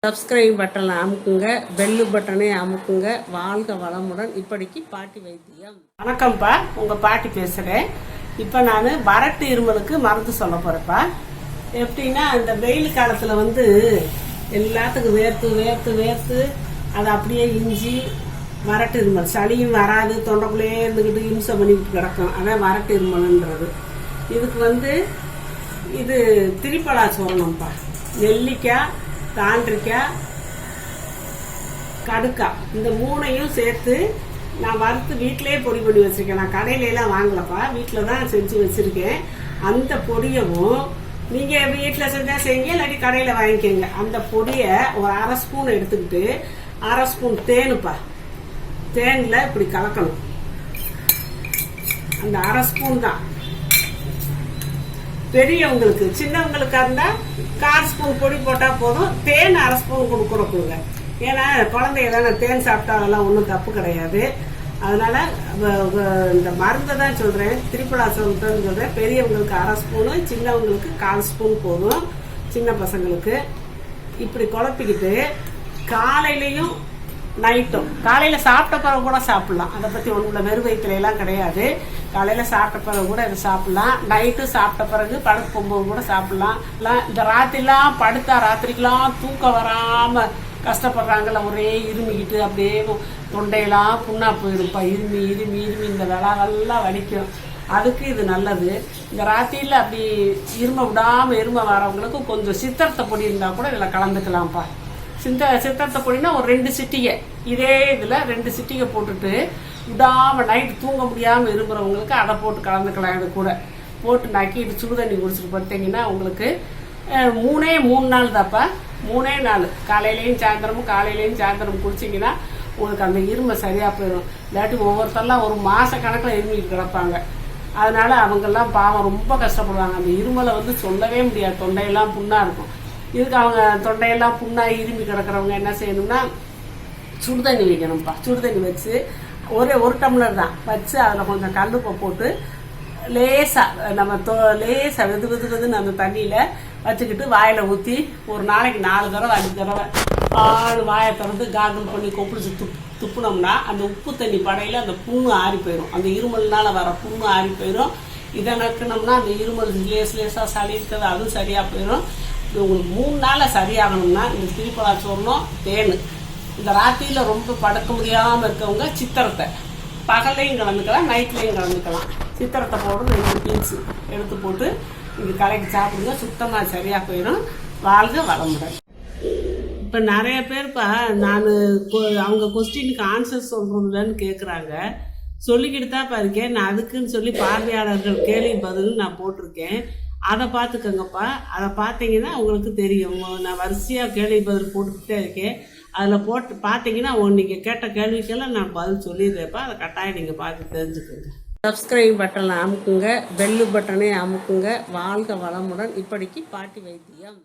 Subscribe பட்டனை அமுக்குங்க, bell பட்டனை அமுக்குங்க. வாழ்க வளமுடன். இப்படிக்கு பாட்டி வைத்தியம். வணக்கம்ப்பா, உங்கள் பாட்டி பேசுகிறேன். இப்போ நான் வறட்டு இருமலுக்கு மருந்து சொல்ல போகிறேன்ப்பா. எப்படின்னா, இந்த வெயில் காலத்தில் எல்லாத்துக்கும் வேர்த்து வேர்த்து வேர்த்து அதை அப்படியே இஞ்சி வறட்டு இருமல், சளியும் வராது, தொண்டைக்குள்ளேயே இருந்துக்கிட்டு இம்சம் பண்ணிக்கிட்டு கிடக்கும். அதான் வறட்டு இருமல்ன்றது. இதுக்கு இது திரிப்பலா சொல்லணும்ப்பா. நெல்லிக்காய், தாண்டிக்காய், கடுக்காய், இந்த மூணையும் சேர்த்து நான் வறுத்து வீட்டிலேயே பொடி பண்ணி வச்சுருக்கேன். நான் கடையிலலாம் வாங்கலப்பா, வீட்டில் தான் செஞ்சு வச்சுருக்கேன். அந்த பொடியவும் நீங்கள் வீட்டில் செஞ்சால் செய்யுங்க, இல்லாட்டி கடையில் வாங்கிக்கோங்க. அந்த பொடியை ஒரு அரை ஸ்பூன் எடுத்துக்கிட்டு, அரை ஸ்பூன் தேனுப்பா, தேனில் இப்படி கலக்கணும். அந்த அரை ஸ்பூன் தான். பெரியவங்களுக்கு, சின்னவங்களுக்கா இருந்தால் 1/4 ஸ்பூன் பொடி போட்டால் போதும். தேன் அரை ஸ்பூன் கொடுக்குறக்குங்க. ஏன்னா குழந்தைய தானே, தேன் சாப்பிட்டா அதெல்லாம் ஒன்றும் தப்பு கிடையாது. அதனால இந்த மருந்தை தான் சொல்கிறேன், திரிப்பலா சொல்கிறேன். பெரியவங்களுக்கு அரை ஸ்பூனு, சின்னவங்களுக்கு 1/4 ஸ்பூன் போதும். சின்ன பசங்களுக்கு இப்படி குழப்பிக்கிட்டு காலையிலையும் நைட்டும், காலையில் சாப்பிட்ட பிறகு கூட சாப்பிட்லாம். அதை பற்றி ஒன்றும் இல்லை, வெறும் வயிற்றுலாம் கிடையாது. காலையில் சாப்பிட்ட பிறகு கூட இதை சாப்பிட்லாம். நைட்டு சாப்பிட்ட பிறகு படுக்க போகும்போது கூட சாப்பிட்லாம். இந்த ராத்திரிலாம் படுத்தா ராத்திரிக்கெலாம் தூக்கம் வராமல் கஷ்டப்படுறாங்கல்ல, ஒரே இருமிக்கிட்டு அப்படியே தொண்டையெல்லாம் புண்ணா போயிருப்பா. இருமி இருமி இருமி இந்த விளாவெல்லாம் வலிக்கும். அதுக்கு இது நல்லது. இந்த ராத்திரியில் அப்படி இரும விடாமல் இரும வரவங்களுக்கு கொஞ்சம் சித்திரத்தை பொடி இருந்தால் கூட இதில் கலந்துக்கலாம்ப்பா. சித்திரத்தை பொடினா ஒரு 2 சிட்டிகை, இதே இதில் 2 சிட்டிகை போட்டுட்டு விடாமல் நைட்டு தூங்க முடியாமல் இரும்புறவங்களுக்கு அதை போட்டு கலந்துக்கலாம். இது கூட போட்டு நக்கிட்டு சுடுதண்ணி குடிச்சிட்டு படுத்தீங்கன்னா உங்களுக்கு 3 நாள் தாப்பா. 3 நாள் காலையிலையும் சாயந்தரமும் குடிச்சிங்கன்னா உங்களுக்கு அந்த இருமை சரியாக போயிடும். இல்லாட்டி ஒவ்வொருத்தரெல்லாம் ஒரு மாத கணக்கில் இருமிட்டு கிடப்பாங்க. அதனால அவங்கெல்லாம் பாவம் ரொம்ப கஷ்டப்படுவாங்க. அந்த இருமலை சொல்லவே முடியாது, தொண்டையெல்லாம் புண்ணாக இருக்கும். இதுக்கு அவங்க தொண்டையெல்லாம் புண்ணாக இரும்பி கிடக்கிறவங்க என்ன செய்யணும்னா, சுடுதண்ணி வைக்கணும்ப்பா. சுடுதண்ணி வச்சு ஒரு டம்ளர் தான் வச்சு அதில் கொஞ்சம் கல்லுப்பை போட்டு லேசாக லேசாக வெதுன்னு அந்த தண்ணியில் வச்சுக்கிட்டு வாயில் ஊற்றி ஒரு நாளைக்கு 4 தடவை 5 தடவை வாயை திறந்து கார்கிள் பண்ணி கொப்பிடிச்சு துப்புனோம்னா அந்த உப்பு தண்ணி படையில் அந்த புண்ணு ஆறி போயிடும். அந்த இருமல்னால வர புண்ணு ஆறி போயிடும். இதை நக்கினோம்னா அந்த இருமல் லேசாக சளி இருக்கிறது அதுவும் சரியாக போயிடும். இது உங்களுக்கு 3 நாளில் சரியாகணும்னா இந்த திரிப்பலா சோறும் தேன். இந்த ராத்திரியில் ரொம்ப படுக்க முடியாமல் இருக்கவங்க சித்திரத்தை பகல்லையும் கலந்துக்கலாம், நைட்லையும் கலந்துக்கலாம். சித்திரத்தை போட்டு 2 பீன்ஸு எடுத்து போட்டு இங்கே கலக்கி சாப்பிடுங்க, சுத்தமாக சரியாக போயிடும். வாழ்க வளமுடன். இப்போ நிறைய பேர்ப்பா நான் அவங்க கொஸ்டினுக்கு ஆன்சர் சொல்கிறதுலன்னு கேட்குறாங்க. சொல்லிக்கிட்டு தான் இருக்கேன். நான் அதுக்குன்னு சொல்லி பார்வையாளர்கள் கேள்வி பதில் நான் போட்டிருக்கேன். அதை பார்த்துக்கோங்கப்பா. அதை பார்த்தீங்கன்னா உங்களுக்கு தெரியும். நான் வரிசையாக கேள்வி பதில் போட்டுக்கிட்டே இருக்கேன். அதில் போட்டு பார்த்தீங்கன்னா நீங்கள் கேட்ட கேள்விக்கெல்லாம் நான் பதில் சொல்லிடுறேன்ப்பா. அதை கட்டாயம் நீங்கள் பார்த்து தெரிஞ்சுக்கோங்க. சப்ஸ்கிரைப் பட்டனை அமுக்குங்க, பெல்லு பட்டனை அமுக்குங்க. வாழ்க வளமுடன். இப்படிக்கு பாட்டி வைத்தியம்.